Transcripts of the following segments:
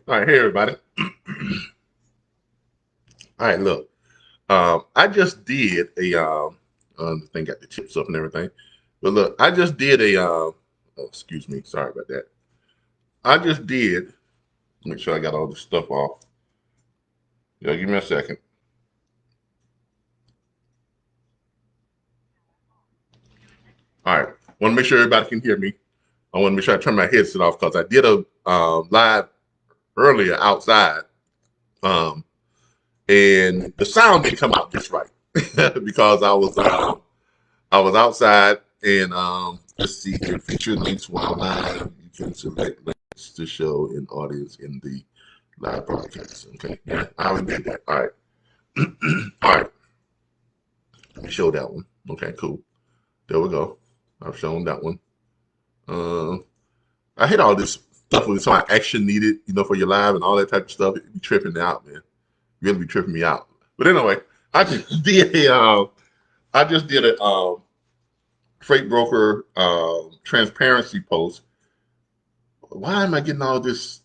All right, hey everybody. All right, look. I just did a the thing got the tips up and everything, but look, I just did a excuse me, sorry about that. I just did. Make sure I got all this stuff off. Yeah, give me a second. All right, want to make sure everybody can hear me. I want to make sure I turn my headset off because I did a live earlier outside, um, and the sound didn't come out just right because I was outside and let's see here, featured links while live. You can select links to show in audience in the live broadcast. Okay, yeah, I already did that. All right, all right. Let me show that one. Okay, cool. There we go. I've shown that one. I hate all this stuff with some action needed, for your live and all that type of stuff. It be tripping me out, man. Really be tripping me out. But anyway, I just did a freight broker transparency post. Why am I getting all this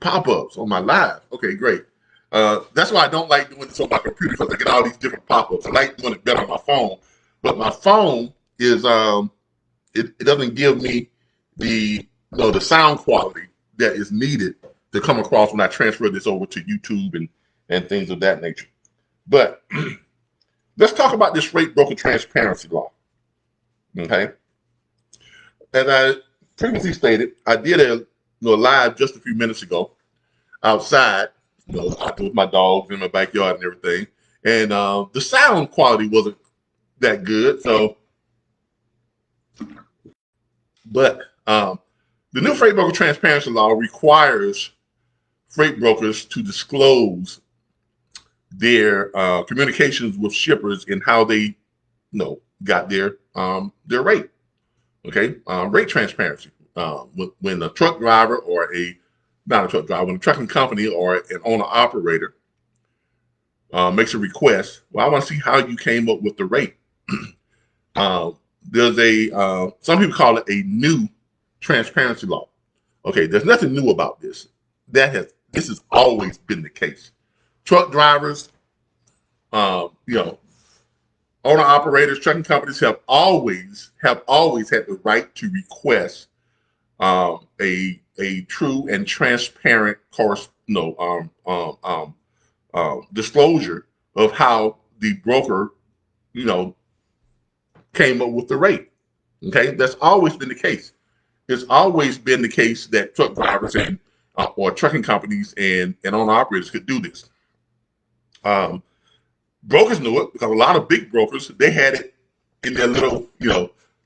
pop-ups on my live? Okay, great. That's why I don't like doing this on my computer because I get all these different pop-ups. I like doing it better on my phone, but my phone is it doesn't give me the sound quality that is needed to come across when I transfer this over to YouTube and things of that nature. But let's talk about this freight broker transparency law. Okay. As I previously stated, I did a live just a few minutes ago outside, out with my dogs in my backyard and everything. And the sound quality wasn't that good. But the new freight broker transparency law requires freight brokers to disclose their communications with shippers and how they, got their rate. Okay, rate transparency. When a truck driver or not a truck driver, when a trucking company or an owner operator makes a request, well, I want to see how you came up with the rate. There's some people call it a new transparency law. Okay, there's nothing new about this. This has always been the case. Truck drivers, owner operators, trucking companies have always had the right to request a true and transparent disclosure of how the broker, came up with the rate. Okay, that's always been the case. It's always been the case that truck drivers and or trucking companies and owner operators could do this. Brokers knew it because a lot of big brokers, they had it in their little,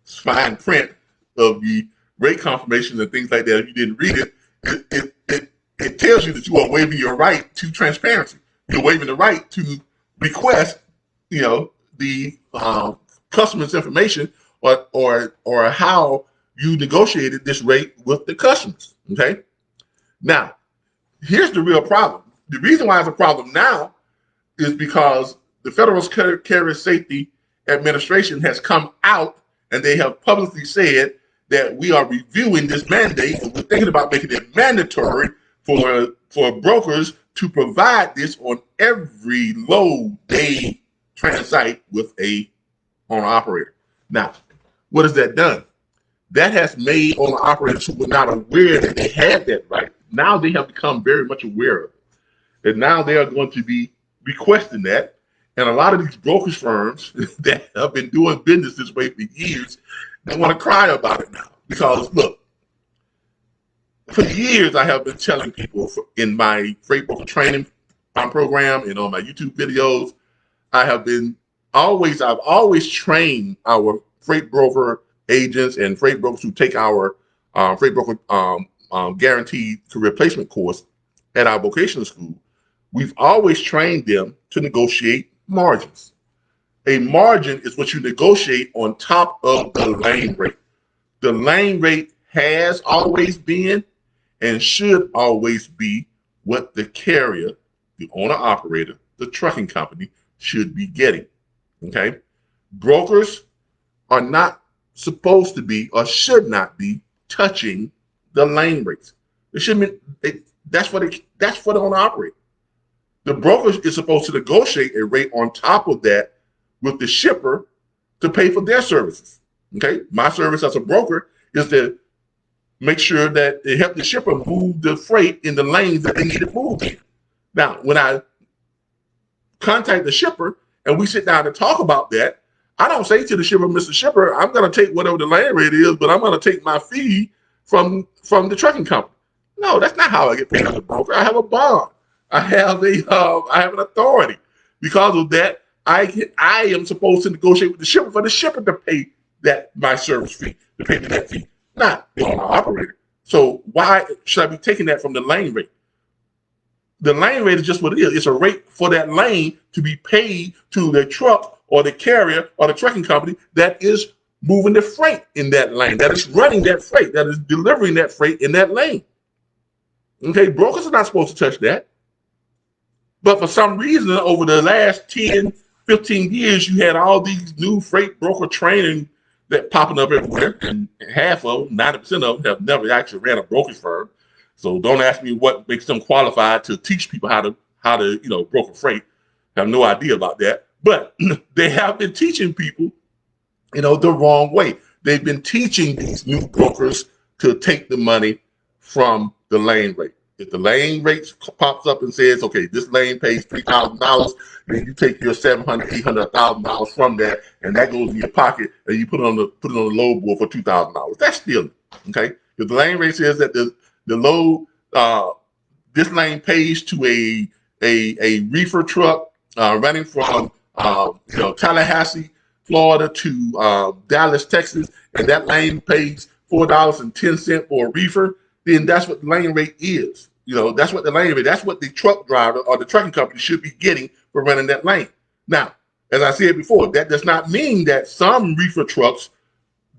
fine print of the rate confirmations and things like that. If you didn't read it, it tells you that you are waiving your right to transparency. You're waiving the right to request, the customer's information or how you negotiated this rate with the customers. Okay. Now, here's the real problem. The reason why it's a problem now is because the Federal Carrier Safety Administration has come out and they have publicly said that we are reviewing this mandate and we're thinking about making it mandatory for brokers to provide this on every load day transite with a owner operator. Now, what has that done? That has made owner operators who were not aware that they had that right. Now they have become very much aware of it. And now they are going to be requesting that. And a lot of these brokerage firms that have been doing business this way for years, they want to cry about it now. Because look, for years I have been telling people in my freight broker training program and on my YouTube videos, I've always trained our freight broker agents and freight brokers who take our freight broker guaranteed career placement course at our vocational school. We've always trained them to negotiate margins. A margin is what you negotiate on top of the lane rate. The lane rate has always been and should always be what the carrier, the owner operator, the trucking company should be getting. Okay? Brokers are not supposed to be or should not be touching the lane rates. That's what the owner operator. The broker is supposed to negotiate a rate on top of that with the shipper to pay for their services. Okay, my service as a broker is to make sure that they help the shipper move the freight in the lanes that they need it moved in. Now, when I contact the shipper and we sit down and talk about that, I don't say to the shipper, Mr. Shipper, I'm going to take whatever the lane rate is, but I'm going to take my fee from the trucking company. No, that's not how I get paid as a broker. I have a bond. I have an authority. Because of that, I am supposed to negotiate with the shipper for the shipper to pay my service fee, to pay that fee, not the owner operator. So why should I be taking that from the lane rate? The lane rate is just what it is. It's a rate for that lane to be paid to the truck or the carrier or the trucking company that is moving the freight in that lane, that is running that freight, that is delivering that freight in that lane. Okay, brokers are not supposed to touch that. But for some reason, over the last 10, 15 years, you had all these new freight broker training that popping up everywhere, and half of them, 90% of them, have never actually ran a brokerage firm. So don't ask me what makes them qualified to teach people how to broker freight. I have no idea about that. But they have been teaching people, the wrong way. They've been teaching these new brokers to take the money from the lane rate. If the lane rate pops up and says, okay, this lane pays $3,000, then you take your $700,000, $800,000, $1,000 from that, and that goes in your pocket, and you put it on the load board for $2,000. That's stealing. Okay, if the lane rate says that the load, this lane pays to a reefer truck running from Tallahassee, Florida to Dallas, Texas, and that lane pays $4.10 for a reefer, then that's what the lane rate is. That's what the lane rate, that's what the truck driver or the trucking company should be getting for running that lane. Now, as I said before, that does not mean that some reefer trucks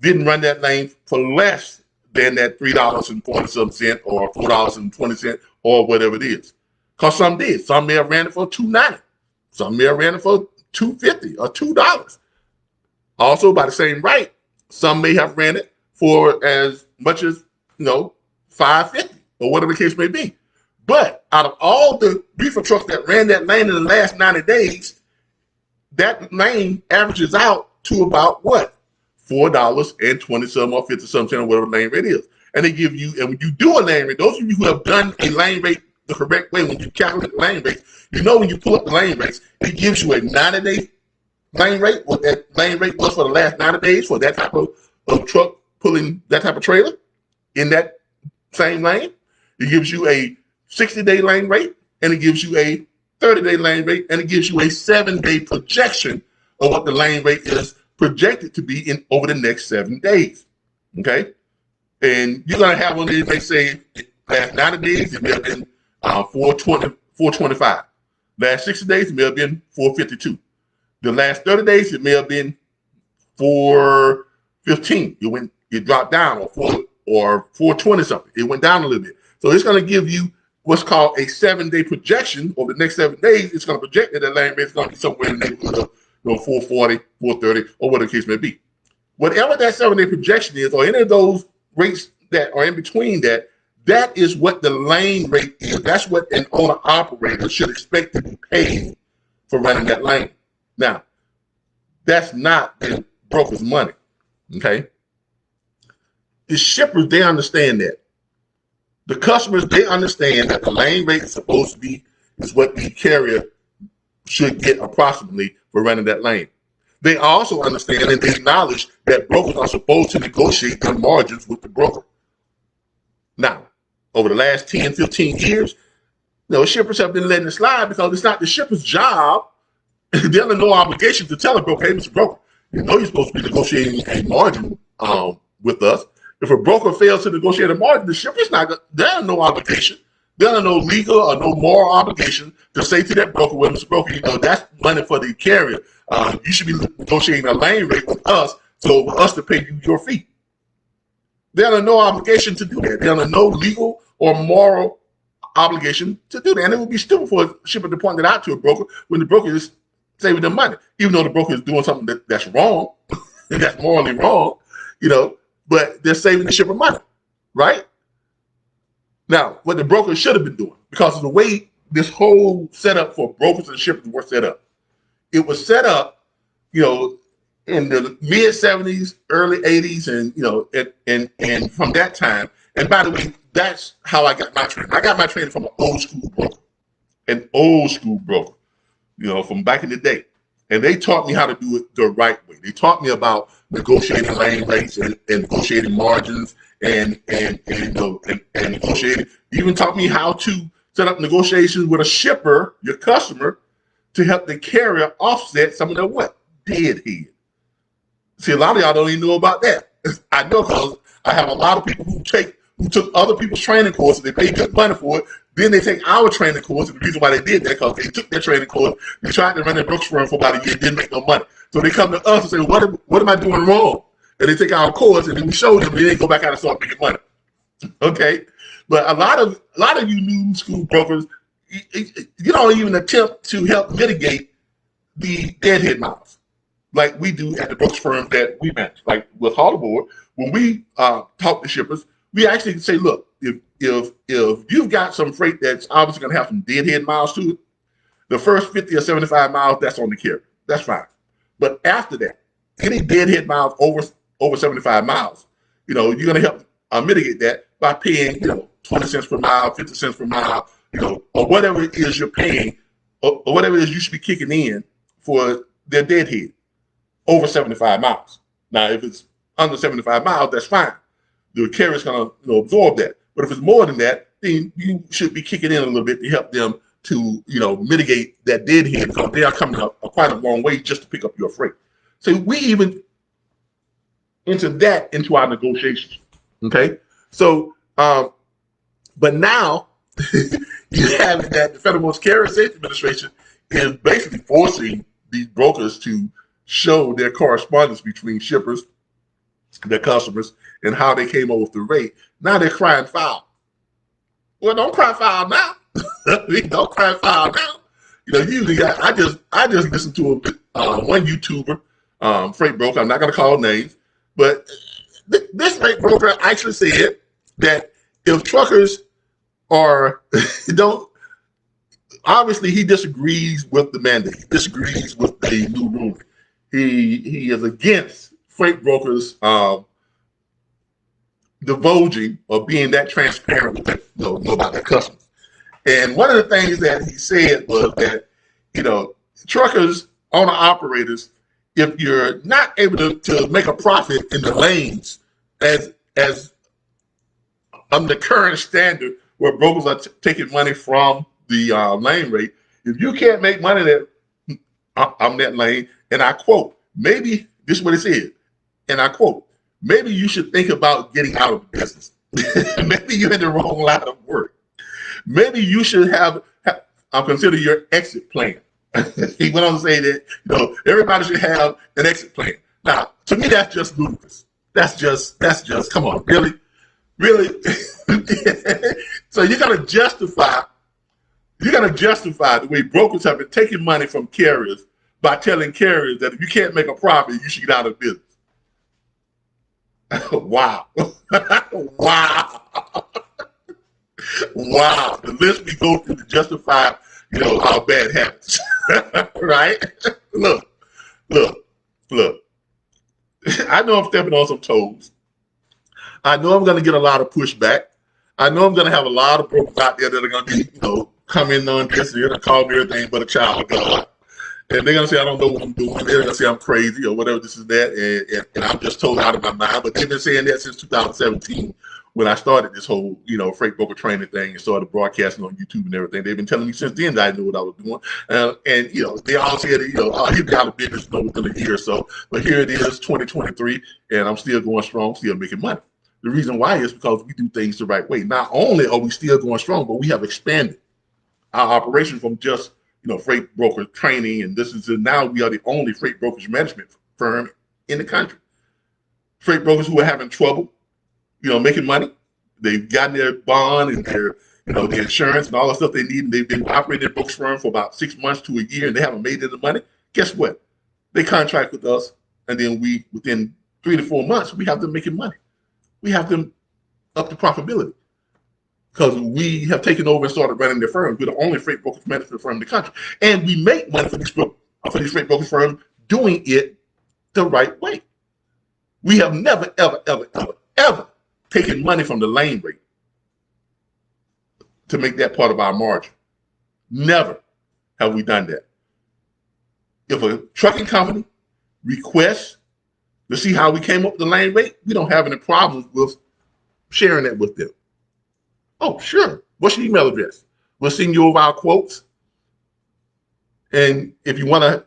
didn't run that lane for less than that $3.40 or $4.20 or whatever it is. Because some did. Some may have ran it for $2.90. Some may have ran it for $2.50 or $2. Also, by the same right, some may have ran it for as much as $5.50 or whatever the case may be. But out of all the reefer trucks that ran that lane in the last 90 days, that lane averages out to about what? $4.20 or 50 or whatever the lane rate is. And they give you, and when you do a lane rate, those of you who have done a lane rate the correct way, when you calculate the lane rates, when you pull up the lane rates, it gives you a 90-day lane rate, what that lane rate was for the last 90 days for that type of truck pulling that type of trailer in that same lane. It gives you a 60-day lane rate, and it gives you a 30-day lane rate, and it gives you a 7-day projection of what the lane rate is projected to be in over the next 7 days. Okay? And you're going to have one of these, they say, last 90 days, it may have been 425. Last 60 days, it may have been 452. The last 30 days, it may have been 415. It dropped down, or 420 something. It went down a little bit. So it's going to give you what's called a 7-day projection over the next 7 days. It's going to project that the lane rate is going to be somewhere in the neighborhood of 440, 430, or whatever the case may be. Whatever that 7-day projection is, or any of those rates that are in between that, that is what the lane rate is. That's what an owner operator should expect to be paid for running that lane. Now, that's not the broker's money. Okay? The shippers, they understand that. The customers, they understand that the lane rate is supposed to be is what the carrier should get approximately for running that lane. They also understand and they acknowledge that brokers are supposed to negotiate their margins with the broker. Now, over the last 10, 15 years, shippers have been letting it slide because it's not the shipper's job. They're under no obligation to tell a broker, hey, Mr. Broker, you're supposed to be negotiating a margin with us. If a broker fails to negotiate a margin, the shipper's they're under no obligation. They're under no legal or no moral obligation to say to that broker, well, Mr. Broker, that's money for the carrier. You should be negotiating a lane rate with us, so for us to pay you your fee. They're under no obligation to do that. They're under no legal or moral obligation to do that. And it would be stupid for a shipper to point that out to a broker when the broker is saving them money, even though the broker is doing something that's wrong, and that's morally wrong, but they're saving the shipper money, right? Now, what the broker should have been doing, because of the way this whole setup for brokers and shippers was set up, it was set up, in the mid 70s, early 80s, and from that time. And by the way, that's how I got my training. I got my training from an old school broker, from back in the day. And they taught me how to do it the right way. They taught me about negotiating lane rates and negotiating margins and negotiating. Even taught me how to set up negotiations with a shipper, your customer, to help the carrier offset some of their deadhead. See, a lot of y'all don't even know about that. I know, because I have a lot of people who took other people's training courses. They paid good money for it. Then they take our training course. And the reason why they did that, because they took their training course, they tried to run their Brooks firm for about a year, didn't make no money. So they come to us and say, what am I doing wrong? And they take our course, and then we show them, and then they go back out and start making money. Okay? But a lot of you new school brokers, you don't even attempt to help mitigate the deadhead miles like we do at the Brooks firm that we manage. Like with Hollywood, when we talk to shippers, we actually say, look, if you've got some freight that's obviously going to have some deadhead miles to it, the first 50 or 75 miles, that's on the carrier. That's fine. But after that, any deadhead miles over 75 miles, you're going to help mitigate that by paying, 20 cents per mile, 50 cents per mile, or whatever it is you're paying, or whatever it is you should be kicking in for their deadhead over 75 miles. Now, if it's under 75 miles, that's fine. The carrier's going to absorb that. But if it's more than that, then you should be kicking in a little bit to help them to mitigate that deadhead, because they are coming up quite a long way just to pick up your freight. So we even enter that into our negotiations. Okay, so but now you have that the Federal Carrier Safety Administration is basically forcing these brokers to show their correspondence between shippers, their customers, and how they came up with the rate. Now they're crying foul. Well, don't cry foul now. Don't cry foul now. Usually I just listen to one YouTuber, freight broker. I'm not going to call names, but this freight broker actually said that if truckers obviously he disagrees with the mandate. He disagrees with the new ruling. He is against freight brokers divulging or being that transparent with about their customers. And one of the things that he said was that, truckers, owner operators, if you're not able to make a profit in the lanes as under the current standard where brokers are taking money from the lane rate, if you can't make money on that lane, and I quote, maybe this is what it said, and I quote, maybe you should think about getting out of the business. Maybe you're in the wrong line of work. Maybe you should consider your exit plan. He went on to say that everybody should have an exit plan. Now, to me, that's just ludicrous. That's just come on, really. So you're gonna justify the way brokers have been taking money from carriers by telling carriers that if you can't make a profit, you should get out of business. Wow. Wow. The list we go through to justify, our bad habits. Right? Look. I know I'm stepping on some toes. I know I'm going to get a lot of pushback. I know I'm going to have a lot of brokers out there that are going to be, coming on this and call me everything but a child of God. And they're going to say, I don't know what I'm doing. They're going to say I'm crazy or whatever, this is that. And I'm just totally out of my mind. But they've been saying that since 2017 when I started this whole, freight broker training thing and started broadcasting on YouTube and everything. They've been telling me since then that I knew what I was doing. And they all said, he'll be out of business within a year or so. But here it is, 2023, and I'm still going strong, still making money. The reason why is because we do things the right way. Not only are we still going strong, but we have expanded our operation from just freight broker training, and now we are the only freight brokerage management firm in the country. Freight brokers who are having trouble, making money, they've gotten their bond and their, the insurance and all the stuff they need, and they've been operating their brokerage firm for about 6 months to a year, and they haven't made any money. Guess what? They contract with us, and then within 3 to 4 months, we have them making money. We have them up to profitability. because we have taken over and started running the firm. We're the only freight brokerage management firm in the country. And we make money for these freight brokerage firms doing it the right way. We have never, ever, ever, ever, ever taken money from the lane rate to make that part of our margin. Never have we done that. If a trucking company requests to see how we came up with the lane rate, we don't have any problems with sharing that with them. Oh, sure. What's your email address? We'll send you over our quotes. And if you want to,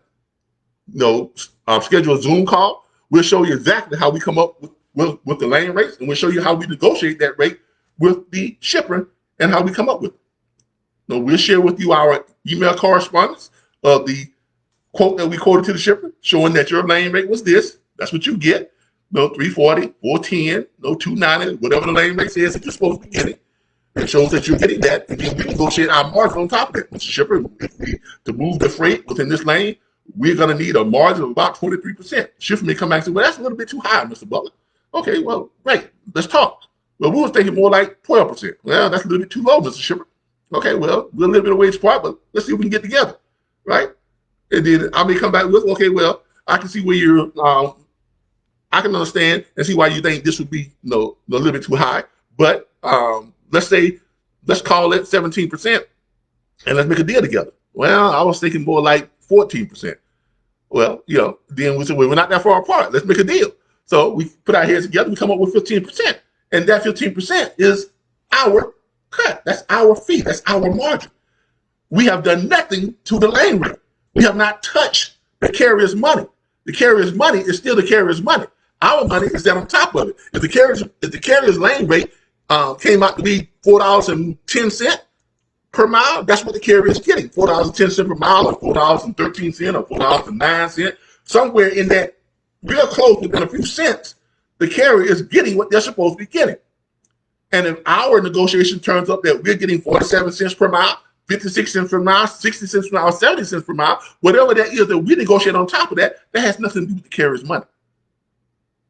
schedule a Zoom call, we'll show you exactly how we come up with the lane rates, and we'll show you how we negotiate that rate with the shipper and how we come up with it. We'll share with you our email correspondence of the quote that we quoted to the shipper, showing that your lane rate was this. That's what you get. 340, 410, 290, whatever the lane rate says that you're supposed to be getting. It shows that you're getting that, and then we negotiate our margin on top of it. Mr. Shipper, to move the freight within this lane, we're going to need a margin of about 23%. Shipper may come back and say, well, that's a little bit too high, Mr. Butler. Okay, well, great. Let's talk. Well, we were thinking more like 12%. Well, that's a little bit too low, Mr. Shipper. Okay, well, we're a little bit of ways apart, but let's see if we can get together, right? And then I may come back with, okay, well, I can see where you're, I can understand and see why you think this would be a little bit too high, but let's call it 17% and let's make a deal together. Well, I was thinking more like 14%. Well, then we said, well, we're not that far apart. Let's make a deal. So we put our heads together, we come up with 15%. And that 15% is our cut. That's our fee. That's our margin. We have done nothing to the lane rate. We have not touched the carrier's money. The carrier's money is still the carrier's money. Our money is that on top of it. If the carrier's lane rate came out to be $4.10 per mile, that's what the carrier is getting. $4.10 per mile, or $4.13, or $4.09. Somewhere in that, real close within a few cents, the carrier is getting what they're supposed to be getting. And if our negotiation turns up that we're getting 47 cents per mile, 56 cents per mile, 60 cents per mile, 70 cents per mile, whatever that is that we negotiate on top of that, that has nothing to do with the carrier's money.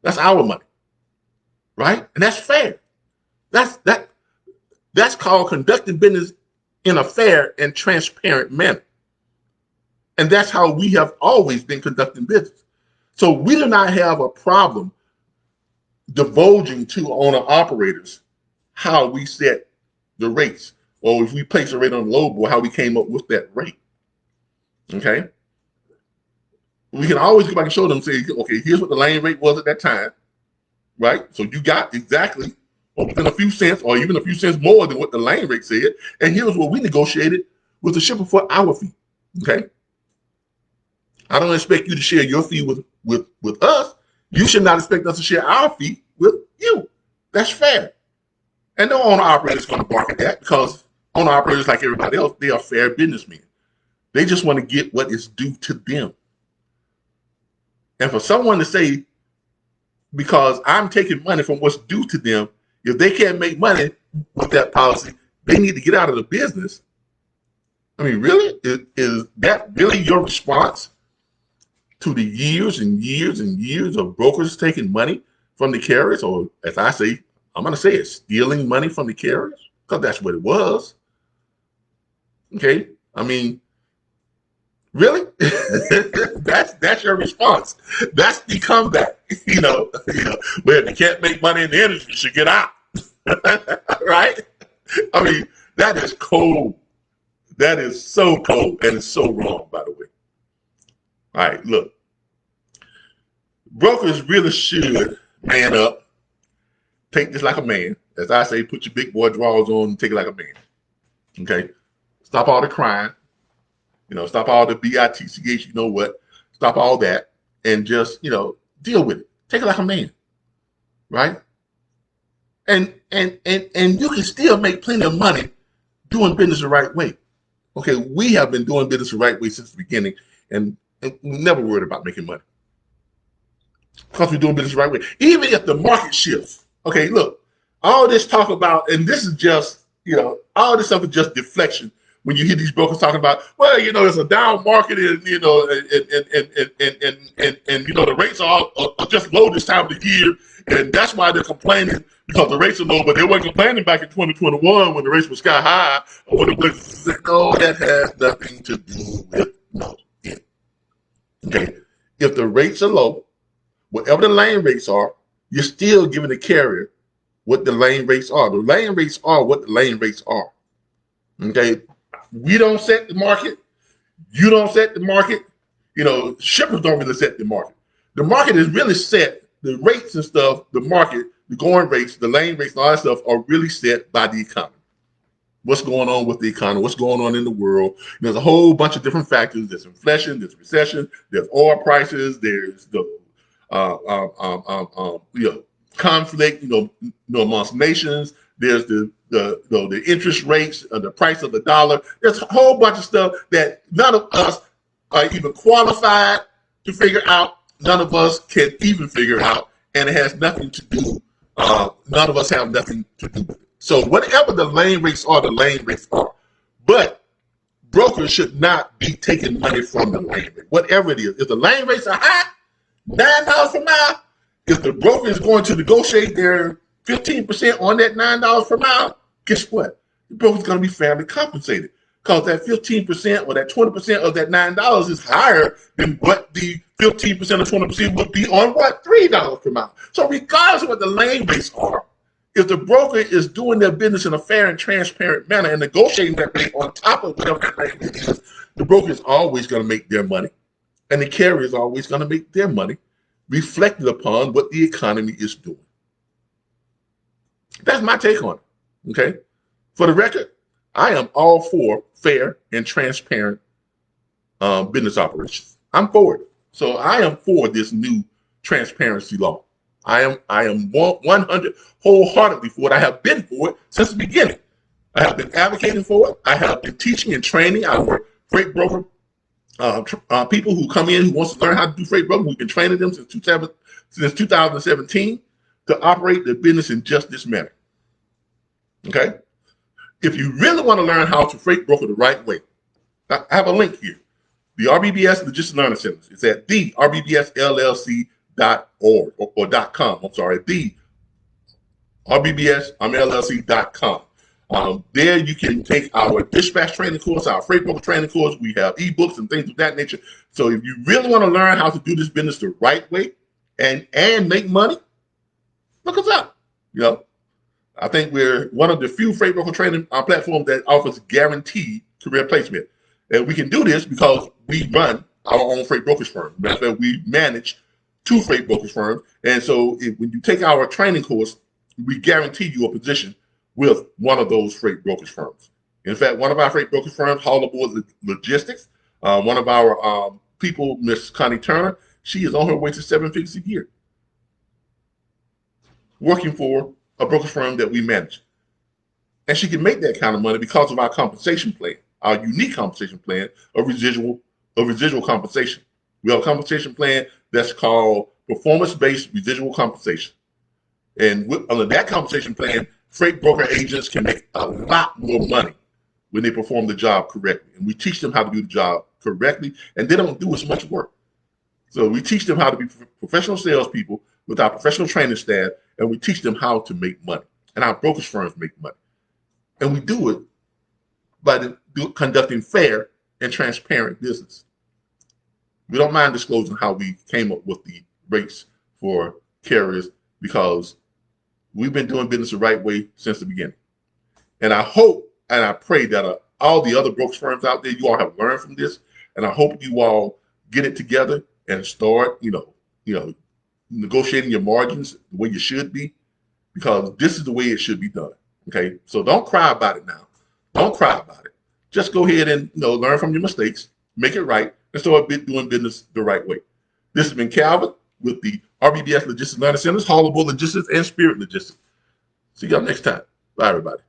That's our money, right? And that's fair. That's called conducting business in a fair and transparent manner. And that's how we have always been conducting business. So we do not have a problem divulging to owner operators how we set the rates, or if we place a rate on the load board, how we came up with that rate. Okay? We can always go back and show them, say, okay, here's what the lane rate was at that time, right? So you got exactly within a few cents or even a few cents more than what the lane rate said, and here's what we negotiated with the shipper for our fee, okay? I don't expect you to share your fee with us. You should not expect us to share our fee with you. That's fair. And no owner operator is going to bark at that, because owner operators, like everybody else, they are fair businessmen. They just want to get what is due to them. And for someone to say, because I'm taking money from what's due to them, if they can't make money with that policy, they need to get out of the business. I mean, really? Is that really your response to the years and years and years of brokers taking money from the carriers? Or, as I say, I'm going to say it, stealing money from the carriers? Because that's what it was. Okay? I mean, really? That's your response. That's the comeback. Where they can't make money in the industry, should get out. Right? I mean, that is cold. That is so cold, and it's so wrong, by the way. All right, look. Brokers really should man up. Take this like a man. As I say, put your big boy drawers on and take it like a man. Okay? Stop all the crying. Stop all the BITCH, stop all that, and just, deal with it. Take it like a man, right? And you can still make plenty of money doing business the right way. Okay, we have been doing business the right way since the beginning, and never worried about making money because we're doing business the right way. Even if the market shifts, okay, look, all this talk about, and this is just, all this stuff is just deflection when you hear these brokers talking about, well, it's a down market, and and the rates are just low this time of the year, and that's why they're complaining because the rates are low. But they weren't complaining back in 2021 when the rates were sky high. Or when no, that has nothing to do with it. Okay, if the rates are low, whatever the lane rates are, you're still giving the carrier what the lane rates are. The lane rates are what the lane rates are. Okay, we don't set the market. You don't set the market. Shippers don't really set the market. The market is really set. The rates and stuff, the market, the going rates, the lane rates, and all that stuff are really set by the economy. What's going on with the economy? What's going on in the world? There's a whole bunch of different factors. There's inflation. There's recession. There's oil prices. There's the conflict. Amongst nations. There's the interest rates, the price of the dollar. There's a whole bunch of stuff that none of us are even qualified to figure out. None of us can even figure out, and it has nothing to do. None of us have nothing to do with it. So whatever the lane rates are, the lane rates are. But brokers should not be taking money from the lane rate, whatever it is. If the lane rates are high, $9 per mile, if the broker is going to negotiate their 15% on that $9 per mile, guess what? The broker's going to be fairly compensated because that 15% or that 20% of that $9 is higher than what the 15% or 20% would be on what? $3 per mile. So regardless of what the lane rates are, if the broker is doing their business in a fair and transparent manner and negotiating that rate on top of whatever that rate is, the broker is always going to make their money, and the carrier is always going to make their money, reflected upon what the economy is doing. That's my take on it. Okay. For the record, I am all for fair and transparent business operations. I'm for it. So I am for this new transparency law. I am 100 wholeheartedly for it. I have been for it since the beginning. I have been advocating for it. I have been teaching and training our freight broker people who come in who wants to learn how to do freight broker. We've been training them since 2017 to operate their business in just this manner. Okay? If you really want to learn how to freight broker the right way, I have a link here. The RBBS Logistics Learning Centers. It's at the RBBSLLC.org or .com. I'm sorry, the RBBSLLC.com. There you can take our dispatch training course, our freight broker training course. We have ebooks and things of that nature. So if you really want to learn how to do this business the right way and make money, look us up. I think we're one of the few freight broker training platforms that offers guaranteed career placement. And we can do this because we run our own freight brokerage firm. Matter of fact, we manage 2 freight brokerage firms. And so when you take our training course, we guarantee you a position with one of those freight brokerage firms. In fact, one of our freight brokerage firms, Haul Aboard Logistics, one of our people, Miss Connie Turner, she is on her way to 7 figures a year working for a brokerage firm that we manage. And she can make that kind of money because of our compensation plan, our unique compensation plan of residual compensation. We have a compensation plan that's called performance-based residual compensation. And under that compensation plan, freight broker agents can make a lot more money when they perform the job correctly. And we teach them how to do the job correctly, and they don't do as much work. So we teach them how to be professional salespeople with our professional training staff, and we teach them how to make money. And our brokerage firms make money. And we do it by conducting fair and transparent business. We don't mind disclosing how we came up with the rates for carriers because we've been doing business the right way since the beginning. And I hope and I pray that all the other brokerage firms out there, you all have learned from this. And I hope you all get it together and start, negotiating your margins the way you should be, because this is the way it should be done. Okay. So don't cry about it now. Don't cry about it. Just go ahead and learn from your mistakes, make it right, and start doing business the right way. This has been Calvin with the RBBS Logistics Learning Centers, Haul Aboard Logistics, and Spirit Logistics. See y'all next time. Bye, everybody.